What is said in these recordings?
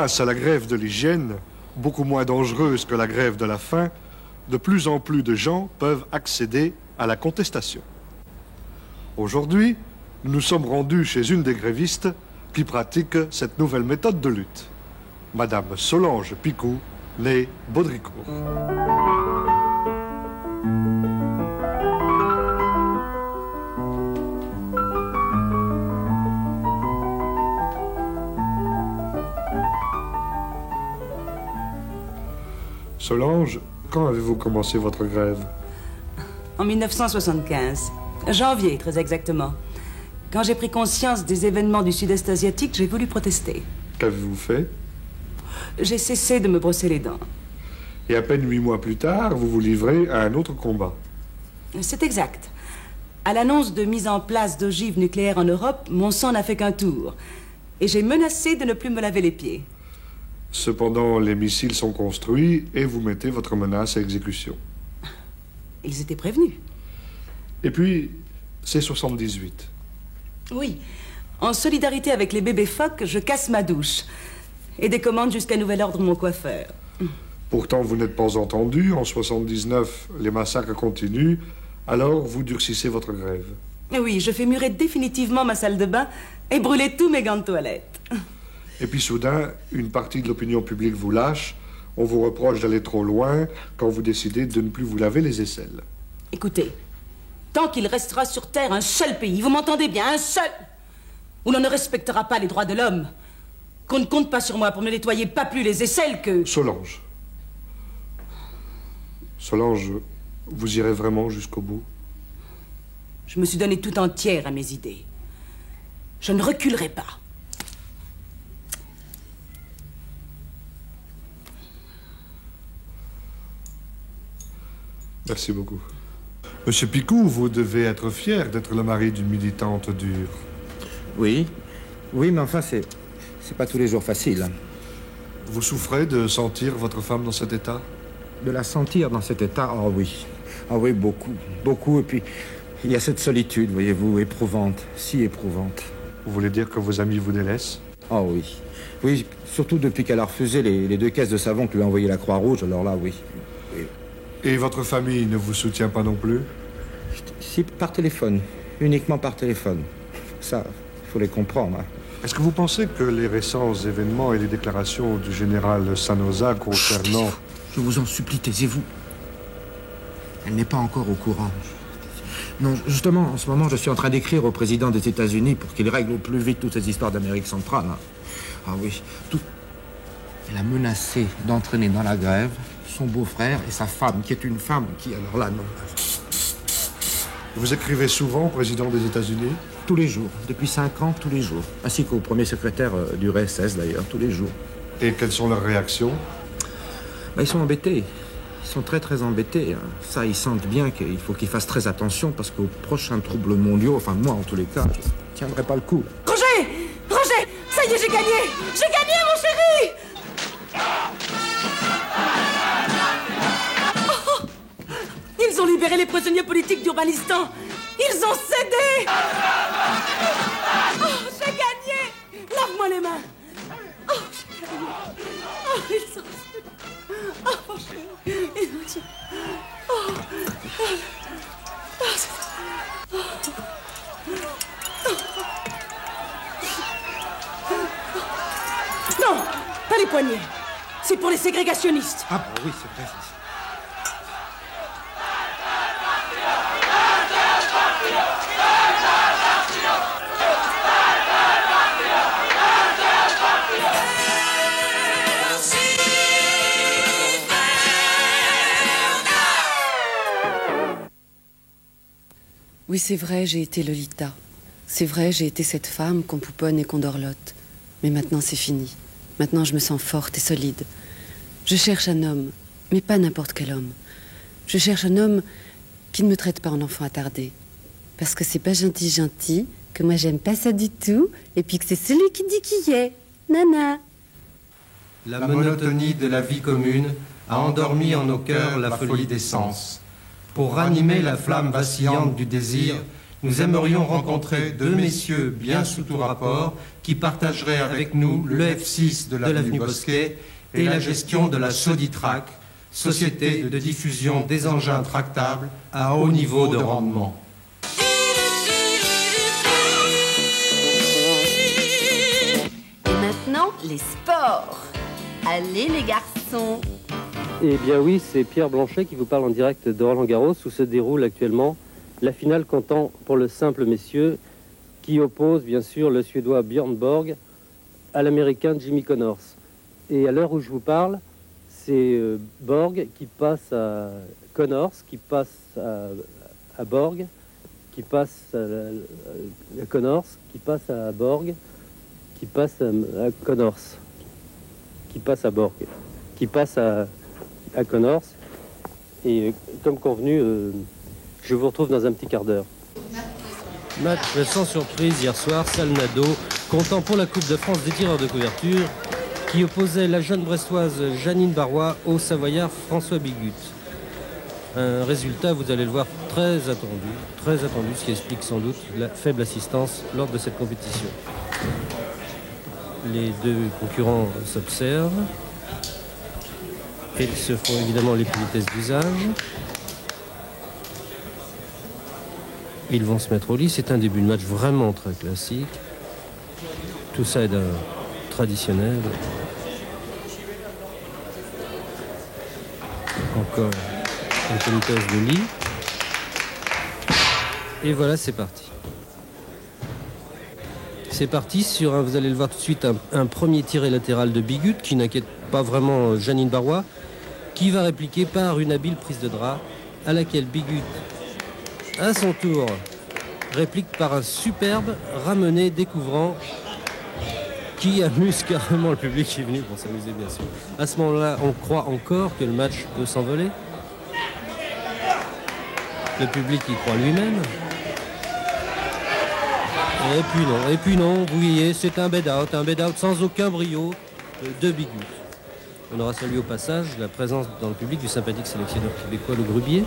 Grâce à la grève de l'hygiène, beaucoup moins dangereuse que la grève de la faim, de plus en plus de gens peuvent accéder à la contestation. Aujourd'hui, nous nous sommes rendus chez une des grévistes qui pratique cette nouvelle méthode de lutte, Madame Solange Picou, née Baudricourt. Solange, quand avez-vous commencé votre grève? En 1975. Janvier, très exactement. Quand j'ai pris conscience des événements du Sud-Est asiatique, j'ai voulu protester. Qu'avez-vous fait? J'ai cessé de me brosser les dents. Et à peine 8 mois plus tard, vous vous livrez à un autre combat. C'est exact. À l'annonce de mise en place d'ogives nucléaires en Europe, mon sang n'a fait qu'un tour. Et j'ai menacé de ne plus me laver les pieds. Cependant, les missiles sont construits et vous mettez votre menace à exécution. Ils étaient prévenus. Et puis, c'est 78. Oui. En solidarité avec les bébés phoques, je casse ma douche. Et décommande jusqu'à nouvel ordre mon coiffeur. Pourtant, vous n'êtes pas entendu. En 79, les massacres continuent. Alors, vous durcissez votre grève. Oui, je fais murer définitivement ma salle de bain et brûler tous mes gants de toilette. Et puis soudain, une partie de l'opinion publique vous lâche. On vous reproche d'aller trop loin quand vous décidez de ne plus vous laver les aisselles. Écoutez, tant qu'il restera sur Terre un seul pays, vous m'entendez bien, un seul, où l'on ne respectera pas les droits de l'homme, qu'on ne compte pas sur moi pour me nettoyer pas plus les aisselles que... Solange. Solange, vous irez vraiment jusqu'au bout? Je me suis donnée tout entière à mes idées. Je ne reculerai pas. Merci beaucoup. Monsieur Picou, vous devez être fier d'être le mari d'une militante dure. Oui. Oui, mais enfin, c'est pas tous les jours facile. Vous souffrez de sentir votre femme dans cet état? De la sentir dans cet état, oh oui. Ah oui, beaucoup. Beaucoup. Et puis, il y a cette solitude, voyez-vous, éprouvante. Si éprouvante. Vous voulez dire que vos amis vous délaissent? Oh oui. Oui, surtout depuis qu'elle a refusé les 2 caisses de savon que lui a envoyé la Croix-Rouge, alors là, oui. Et votre famille ne vous soutient pas non plus? Si, par téléphone. Uniquement par téléphone. Ça, il faut les comprendre. Hein. Est-ce que vous pensez que les récents événements et les déclarations du général Sanosa concernant... Je vous en supplie, taisez-vous. Elle n'est pas encore au courant. Non, justement, en ce moment, je suis en train d'écrire au président des États-Unis pour qu'il règle au plus vite toutes ces histoires d'Amérique centrale. Hein. Ah oui, tout... Elle a menacé d'entraîner dans la grève son beau-frère et sa femme, qui est une femme qui, alors là, non. Vous écrivez souvent au président des États-Unis? Tous les jours, depuis 5 ans, tous les jours. Ainsi qu'au premier secrétaire du RSS, d'ailleurs, tous les jours. Et quelles sont leurs réactions? Ils sont embêtés. Ils sont très, très embêtés. Hein. Ça, ils sentent bien qu'il faut qu'ils fassent très attention parce qu'aux prochains troubles mondiaux, enfin, moi, en tous les cas, je ne tiendrai pas le coup. Roger! Roger! Ça y est, j'ai gagné! J'ai gagné, mon chéri! Ils ont libéré les prisonniers politiques d'Urbanistan. Ils ont cédé. Oh, j'ai gagné. Lave-moi les mains. Oh, j'ai gagné. Oh, ils ont cédé. Oh, mon chéri. Ils ont... Oh. Non, pas les poignets. C'est pour les ségrégationnistes. Ah, oui, c'est vrai. Oui, c'est vrai, j'ai été Lolita. C'est vrai, j'ai été cette femme qu'on pouponne et qu'on dorlote. Mais maintenant, c'est fini. Maintenant, je me sens forte et solide. Je cherche un homme, mais pas n'importe quel homme. Je cherche un homme qui ne me traite pas en enfant attardé. Parce que c'est pas gentil, que moi, j'aime pas ça du tout, et puis que c'est celui qui dit qui est. Nana. La monotonie de la vie commune a endormi en nos cœurs la folie des sens. Pour ranimer la flamme vacillante du désir, nous aimerions rencontrer deux messieurs bien sous tout rapport qui partageraient avec nous le F6 de l'avenue Bosquet et la gestion de la Soditrac, société de diffusion des engins tractables à haut niveau de rendement. Et maintenant, les sports. Allez les garçons. Eh bien oui, c'est Pierre Blanchet qui vous parle en direct de Roland-Garros où se déroule actuellement la finale comptant pour le simple messieurs qui oppose bien sûr le Suédois Björn Borg à l'Américain Jimmy Connors. Et à l'heure où je vous parle, c'est Borg qui passe à Connors, qui passe à Borg, qui passe à Connors, qui passe à Borg, qui passe à Connors, qui passe à Borg, qui passe à Connors. Et comme convenu, je vous retrouve dans un petit quart d'heure. Match sans surprise hier soir, salle Nadeau, comptant pour la Coupe de France des tireurs de couverture, qui opposait la jeune brestoise Janine Barrois au Savoyard François Bigut. Un résultat, vous allez le voir, très attendu, ce qui explique sans doute la faible assistance lors de cette compétition. Les deux concurrents s'observent et se font évidemment les politesses d'usage. Ils vont se mettre au lit. C'est un début de match vraiment très classique. Tout ça est d'un traditionnel. Encore une politesse de lit. Et voilà, c'est parti. C'est parti sur, vous allez le voir tout de suite, un premier tiré latéral de Bigut qui n'inquiète pas vraiment Janine Barrois, qui va répliquer par une habile prise de drap à laquelle Bigut, à son tour, réplique par un superbe ramené découvrant qui amuse carrément le public qui est venu pour s'amuser, bien sûr. À ce moment-là, on croit encore que le match peut s'envoler. Le public y croit lui-même. Et puis non, vous voyez, c'est un bed-out sans aucun brio de Bigut. On aura salué au passage la présence dans le public du sympathique sélectionneur québécois, le Grubier.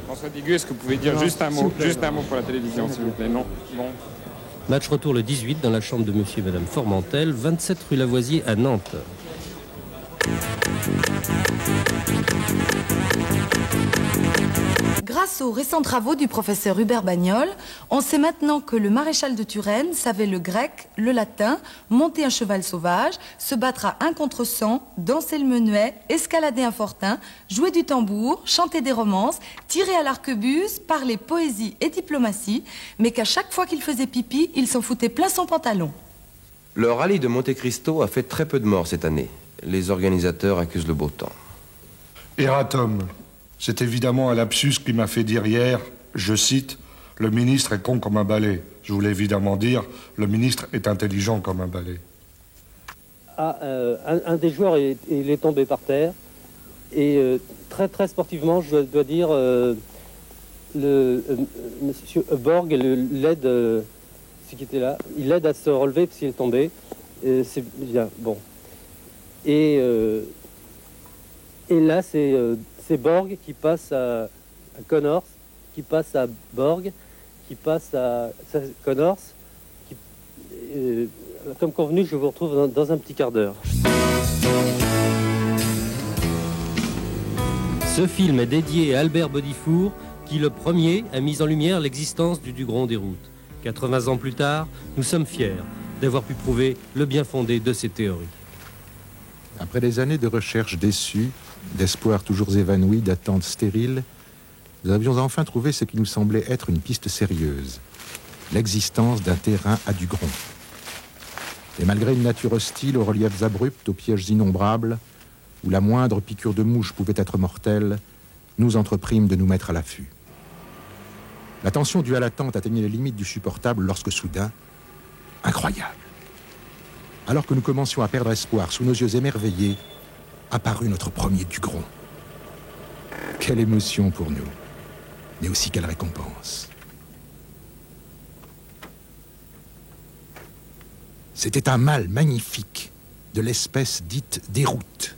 François Bigut, est-ce que vous pouvez dire juste un mot pour la télévision, s'il vous plaît? Non. Bon. Match retour le 18 dans la chambre de monsieur et madame Formentel, 27 rue Lavoisier à Nantes. Grâce aux récents travaux du professeur Hubert Bagnol, on sait maintenant que le maréchal de Turenne savait le grec, le latin, monter un cheval sauvage, se battre à 1 contre 100, danser le menuet, escalader un fortin, jouer du tambour, chanter des romances, tirer à l'arquebuse, parler poésie et diplomatie, mais qu'à chaque fois qu'il faisait pipi, il s'en foutait plein son pantalon. Le rallye de Monte Cristo a fait très peu de morts cette année. Les organisateurs accusent le beau temps. Erratum. C'est évidemment un lapsus qui m'a fait dire hier, je cite, « Le ministre est con comme un balai ». Je voulais évidemment dire, le ministre est intelligent comme un balai. Un des joueurs, il est tombé par terre. Et très sportivement, je dois dire, monsieur Borg l'aide, ce qui était là, il l'aide à se relever parce qu'il est tombé. C'est bien, bon. Et là, c'est Borg qui passe à Connors, qui passe à Borg, qui passe à Connors. Comme convenu, je vous retrouve dans un petit quart d'heure. Ce film est dédié à Albert Bodifour, qui le premier a mis en lumière l'existence du Dugron des routes. 80 ans plus tard, nous sommes fiers d'avoir pu prouver le bien fondé de ces théories. Après des années de recherches déçues, d'espoirs toujours évanouis, d'attentes stériles, nous avions enfin trouvé ce qui nous semblait être une piste sérieuse, l'existence d'un terrain à Dugron. Et malgré une nature hostile aux reliefs abrupts, aux pièges innombrables, où la moindre piqûre de mouche pouvait être mortelle, nous entreprîmes de nous mettre à l'affût. La tension due à l'attente atteignait les limites du supportable lorsque soudain, incroyable, alors que nous commencions à perdre espoir sous nos yeux émerveillés, apparut notre premier Dugron. Quelle émotion pour nous, mais aussi quelle récompense. C'était un mâle magnifique de l'espèce dite des routes.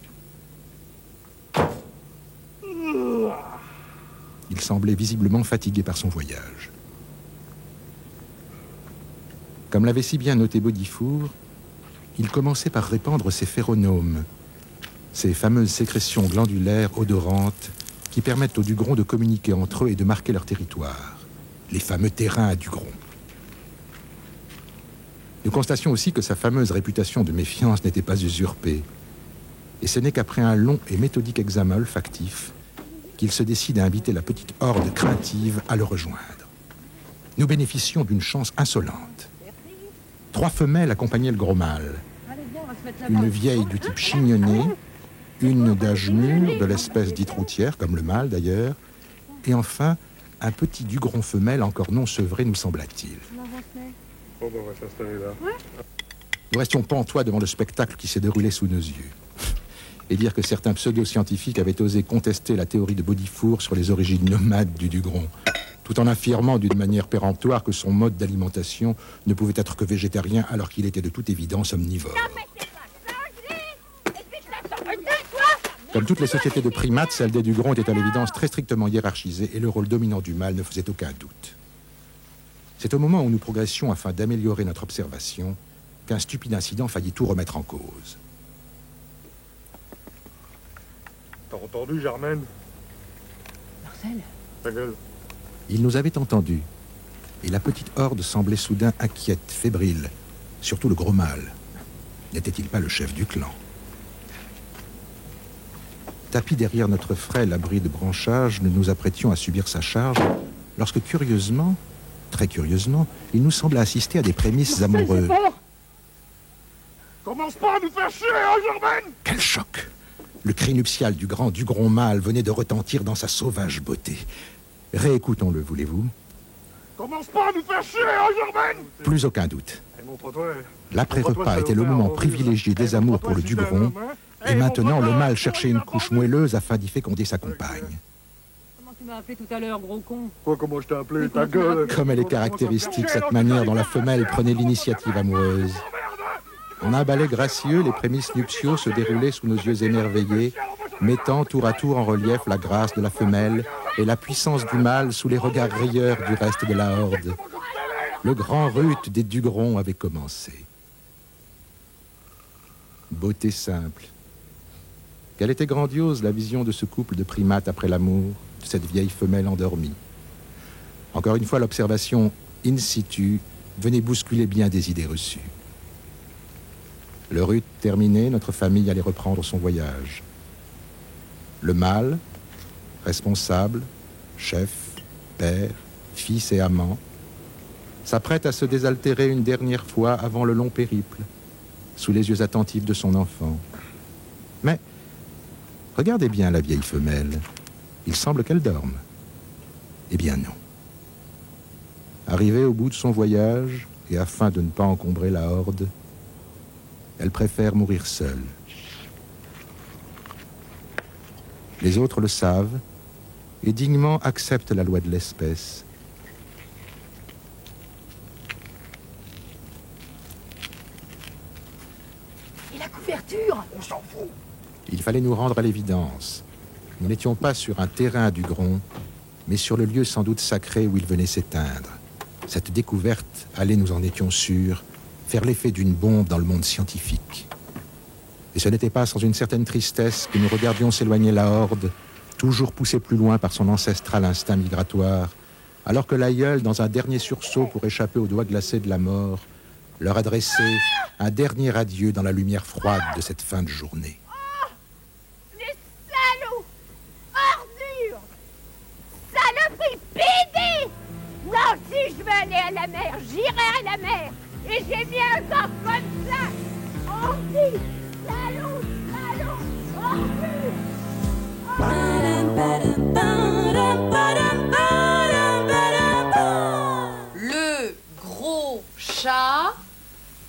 Il semblait visiblement fatigué par son voyage. Comme l'avait si bien noté Baudifour, il commençait par répandre ses phéromones, ces fameuses sécrétions glandulaires odorantes qui permettent aux Dugrons de communiquer entre eux et de marquer leur territoire, les fameux terrains à Dugron. Nous constations aussi que sa fameuse réputation de méfiance n'était pas usurpée, et ce n'est qu'après un long et méthodique examen olfactif qu'il se décide à inviter la petite horde craintive à le rejoindre. Nous bénéficions d'une chance insolente. 3 femelles accompagnaient le gros mâle. Une vieille du type chignonné, une d'âge mûr, de l'espèce dite routière, comme le mâle d'ailleurs, et enfin un petit Dugron femelle encore non sevré, nous sembla-t-il. Bon, on va s'installer là. Ouais. Nous restions pantois devant le spectacle qui s'est déroulé sous nos yeux. Et dire que certains pseudo-scientifiques avaient osé contester la théorie de Baudifour sur les origines nomades du Dugron, tout en affirmant d'une manière péremptoire que son mode d'alimentation ne pouvait être que végétarien alors qu'il était de toute évidence omnivore. Comme toutes les sociétés de primates, celle des Dugrons était à l'évidence très strictement hiérarchisée et le rôle dominant du mâle ne faisait aucun doute. C'est au moment où nous progressions afin d'améliorer notre observation qu'un stupide incident faillit tout remettre en cause. T'as entendu, Germaine? Marcel? Ta gueule. Il nous avait entendus, et la petite horde semblait soudain inquiète, fébrile, surtout le gros mâle. N'était-il pas le chef du clan? Tapis derrière notre frêle abri de branchage, nous nous apprêtions à subir sa charge, lorsque curieusement, très curieusement, il nous semble assister à des prémices amoureuses. Commence pas à nous faire chier, hein, Germaine! Quel choc! Le cri nuptial du grand Dugron mâle venait de retentir dans sa sauvage beauté. Réécoutons-le, voulez-vous? Commence pas à nous faire chier, hein, Germaine! Plus aucun doute. Montre-toi. L'après-repas était le moment privilégié des amours pour le Dugron, et maintenant le mâle cherchait une couche moelleuse afin d'y féconder sa compagne. Comment tu m'as appelé tout à l'heure, gros con? Quoi, comment je t'ai appelé? Ta gueule! Comme elle est caractéristique, cette manière dont la femelle prenait l'initiative amoureuse. En un ballet gracieux, les prémices nuptiaux se déroulaient sous nos yeux émerveillés, mettant tour à tour en relief la grâce de la femelle et la puissance du mâle sous les regards rieurs du reste de la horde. Le grand rut des Dugrons avait commencé. Beauté simple. Quelle était grandiose la vision de ce couple de primates après l'amour, de cette vieille femelle endormie. Encore une fois, l'observation in situ venait bousculer bien des idées reçues. Le rut terminé, notre famille allait reprendre son voyage. Le mâle, responsable, chef, père, fils et amant, s'apprête à se désaltérer une dernière fois avant le long périple, sous les yeux attentifs de son enfant. Mais, regardez bien la vieille femelle. Il semble qu'elle dorme. Eh bien non. Arrivée au bout de son voyage, et afin de ne pas encombrer la horde, elle préfère mourir seule. Les autres le savent et dignement acceptent la loi de l'espèce. Et la couverture? On s'en fout. Il fallait nous rendre à l'évidence. Nous n'étions pas sur un terrain à Dugron, mais sur le lieu sans doute sacré où il venait s'éteindre. Cette découverte allait, nous en étions sûrs, faire l'effet d'une bombe dans le monde scientifique. Et ce n'était pas sans une certaine tristesse que nous regardions s'éloigner la horde, toujours poussée plus loin par son ancestral instinct migratoire, alors que l'aïeul, dans un dernier sursaut pour échapper aux doigts glacés de la mort, leur adressait un dernier adieu dans la lumière froide de cette fin de journée. Les salauds! Ordures! Saloperie! Pédé! Moi aussi, je veux aller à la mer. J'irai à la mer. Et j'ai mis un corps comme ça. Ordures! Salauds! Salauds! Ordures! Le gros chat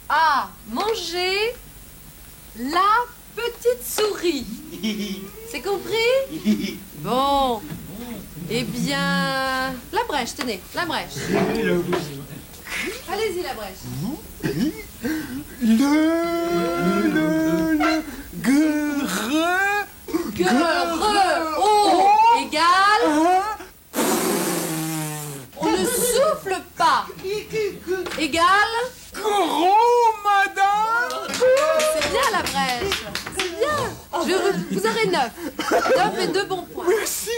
a mangé la petite souris. C'est compris? Bon. Eh bien... La brèche, tenez, la brèche. Allez-y, la brèche. Gueure O égale égale... Gros, madame. C'est bien la brèche. C'est bien. Vous aurez 9. 9 et 2 bons points. Merci,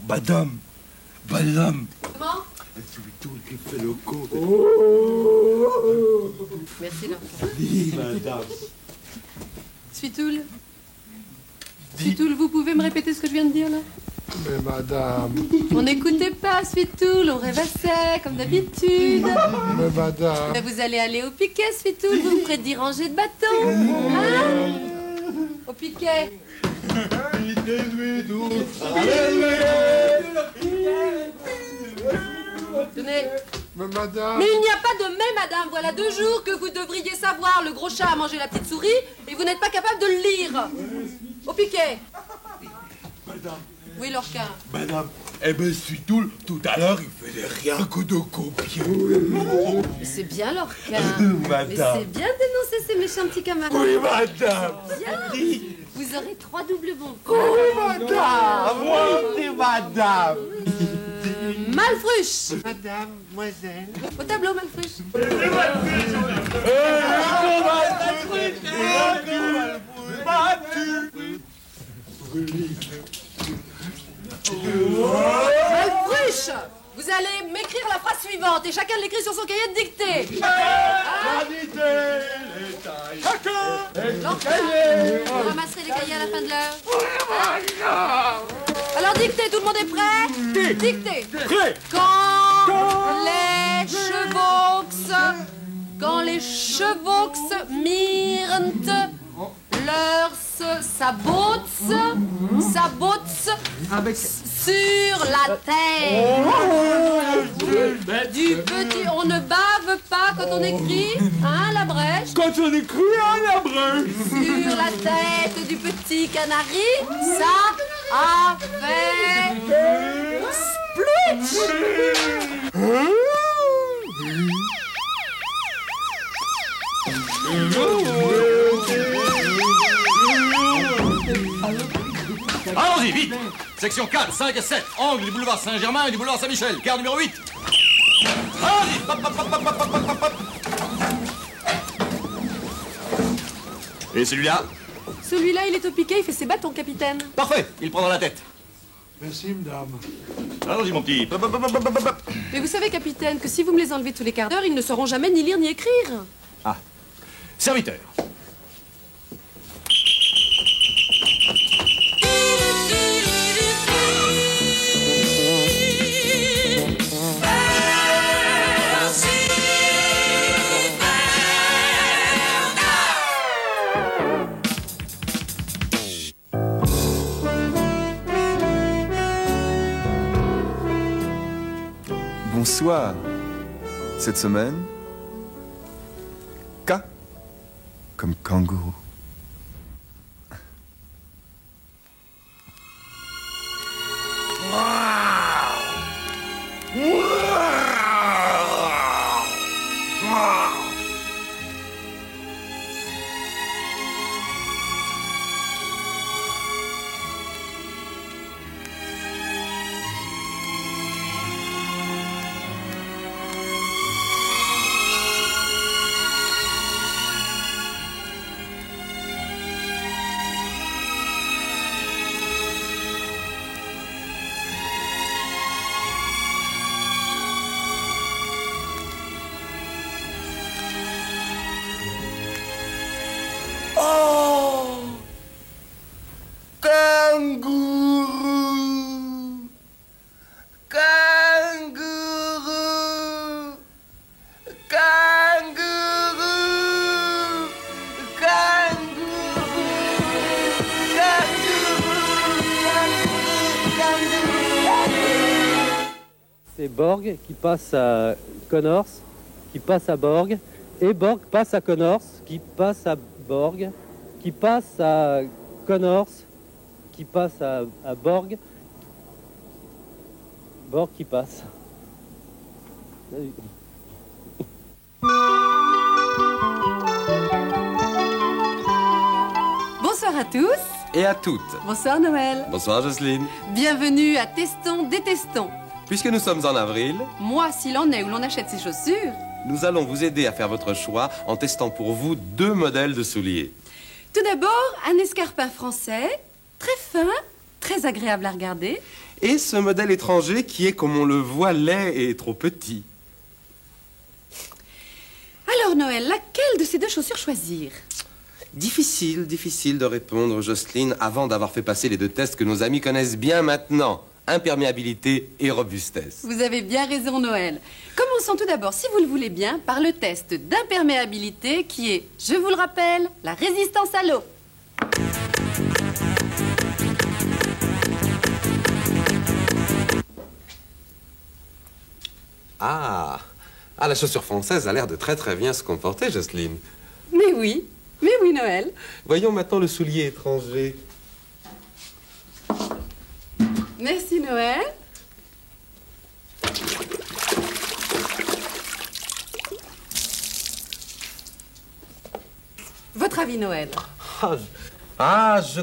madame. Madame. Comment? C'est Switoul qui fait le coup. Merci, Lorca. Oui, madame. Switoul. Switoul, vous pouvez me répéter ce que je viens de dire, là? Mais madame... On n'écoutait pas, Switoul, on rêvassait, comme d'habitude. Mais madame... Mais vous allez aller au piquet, Switoul, vous me ferez 10 rangées de bâtons. Hein? Au piquet. Tenez. Mais madame... Mais il n'y a pas de mais, madame. Voilà 2 jours que vous devriez savoir. Le gros chat a mangé la petite souris et vous n'êtes pas capable de le lire. Au piquet. Madame. Oui, Lorca. Madame, Switoul, tout à l'heure, il faisait rien que de copier. Mais c'est bien, Lorca. Madame. Mais c'est bien de dénoncer ces méchants petits camarades. Oui, madame. Bien. Vous aurez 3 doubles bons. Oui, madame. Oui, madame. Malfruche. Mademoiselle. Au tableau, Malfruche. Malfruche. Vous allez m'écrire la phrase suivante et chacun l'écrit sur son cahier de dictée. Vous ramasserez les cahiers à la fin de l'heure. Alors dictée, tout le monde est prêt? Dictée. Quand les chevaux mirent leurs sabots sur la terre. Du petit, on ne bave pas quand on écrit, hein, la brèche. Quand on écrit, hein, la brèche. Sur la tête du petit canari, ça a fait splitch. Allons-y, vite. Section 4, 5 et 7. Angle du boulevard Saint-Germain et du boulevard Saint-Michel. Quart numéro 8. Allons-y. Hop, hop, hop, hop, hop, hop, hop. Et celui-là? Celui-là, il est au piquet, il fait ses bâtons, capitaine. Parfait, il prend dans la tête. Merci, madame. Allons-y, mon petit. Hop, hop, hop, hop, hop, hop. Mais vous savez, capitaine, que si vous me les enlevez tous les quarts d'heure, ils ne sauront jamais ni lire ni écrire. Ah. Serviteur. Bonsoir. Cette semaine, K comme kangourou. C'est Borg qui passe à Connors, qui passe à Borg, et Borg passe à Connors, qui passe à Borg, qui passe à Connors, qui passe à Borg, Borg qui passe. Bonsoir à tous. Et à toutes. Bonsoir Noël. Bonsoir Jocelyne. Bienvenue à Testons, Détestons. puisque nous sommes en avril, Moi, s'il en est où l'on achète ses chaussures. nous allons vous aider à faire votre choix en testant pour vous 2 modèles de souliers. Tout d'abord, un escarpin français, très fin, très agréable à regarder. Et ce modèle étranger qui est, comme on le voit, laid et trop petit. Alors, Noël, laquelle de ces 2 chaussures choisir? Difficile de répondre, Jocelyne, avant d'avoir fait passer les 2 tests que nos amis connaissent bien maintenant. Imperméabilité et robustesse. Vous avez bien raison, Noël. Commençons tout d'abord, si vous le voulez bien, par le test d'imperméabilité qui est, je vous le rappelle, la résistance à l'eau. Ah, la chaussure française a l'air de très bien se comporter, Jocelyne. Mais oui, Noël. Voyons maintenant le soulier étranger. Merci, Noël. Votre avis, Noël? Je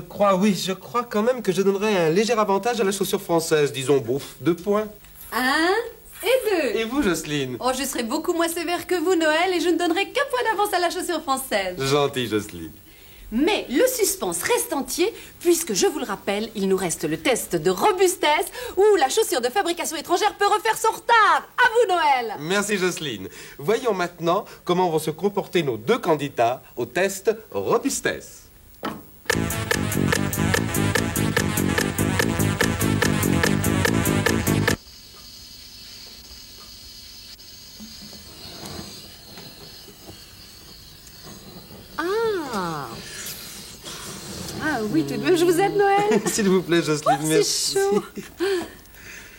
crois quand même que je donnerais un léger avantage à la chaussure française. Disons, 2 points. 1 et 2. Et vous, Jocelyne? Oh, je serai beaucoup moins sévère que vous, Noël, et je ne donnerai qu'un point d'avance à la chaussure française. Gentil, Jocelyne. Mais le suspense reste entier, puisque, je vous le rappelle, il nous reste le test de robustesse, où la chaussure de fabrication étrangère peut refaire son retard. À vous, Noël. Merci, Jocelyne. Voyons maintenant comment vont se comporter nos 2 candidats au test robustesse. Ah oui, tout de même, je vous aide, Noël. S'il vous plaît, Jocelyne, merci. C'est chaud.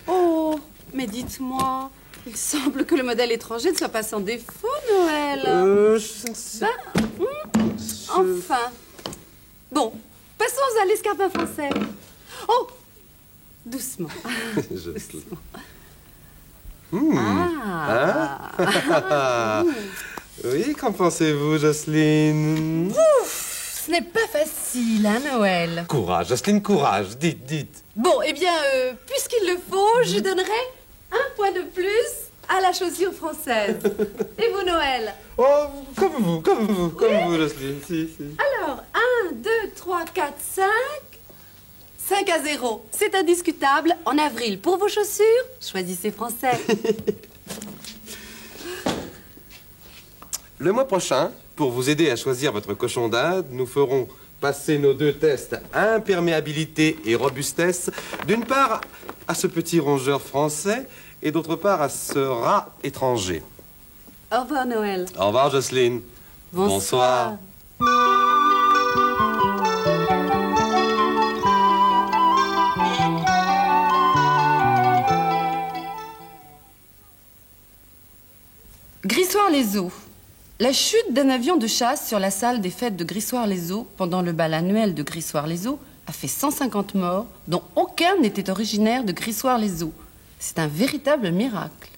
Oh, mais dites-moi, il semble que le modèle étranger ne soit pas sans défaut, Noël. Je ne sais Enfin. Bon, passons à l'escarpin français. Oh, doucement. Jocelyne. Oui, qu'en pensez-vous, Jocelyne? Ce n'est pas facile, hein, Noël. Courage, Jocelyne, courage. Dites. Bon, eh bien, puisqu'il le faut, je donnerai 1 point de plus à la chaussure française. Et vous, Noël? Oh, comme vous, Jocelyne. Si. Alors, 1, 2, 3, 4, 5... 5-0. C'est indiscutable. En avril, pour vos chaussures, choisissez français. Le mois prochain, pour vous aider à choisir votre cochon d'Inde, nous ferons passer nos 2 tests imperméabilité et robustesse, d'une part à ce petit rongeur français et d'autre part à ce rat étranger. Au revoir, Noël. Au revoir, Jocelyne. Bonsoir. Grissoires-les-Eaux. La chute d'un avion de chasse sur la salle des fêtes de Grissoires-les-Eaux pendant le bal annuel de Grissoires-les-Eaux a fait 150 morts, dont aucun n'était originaire de Grissoires-les-Eaux. C'est un véritable miracle.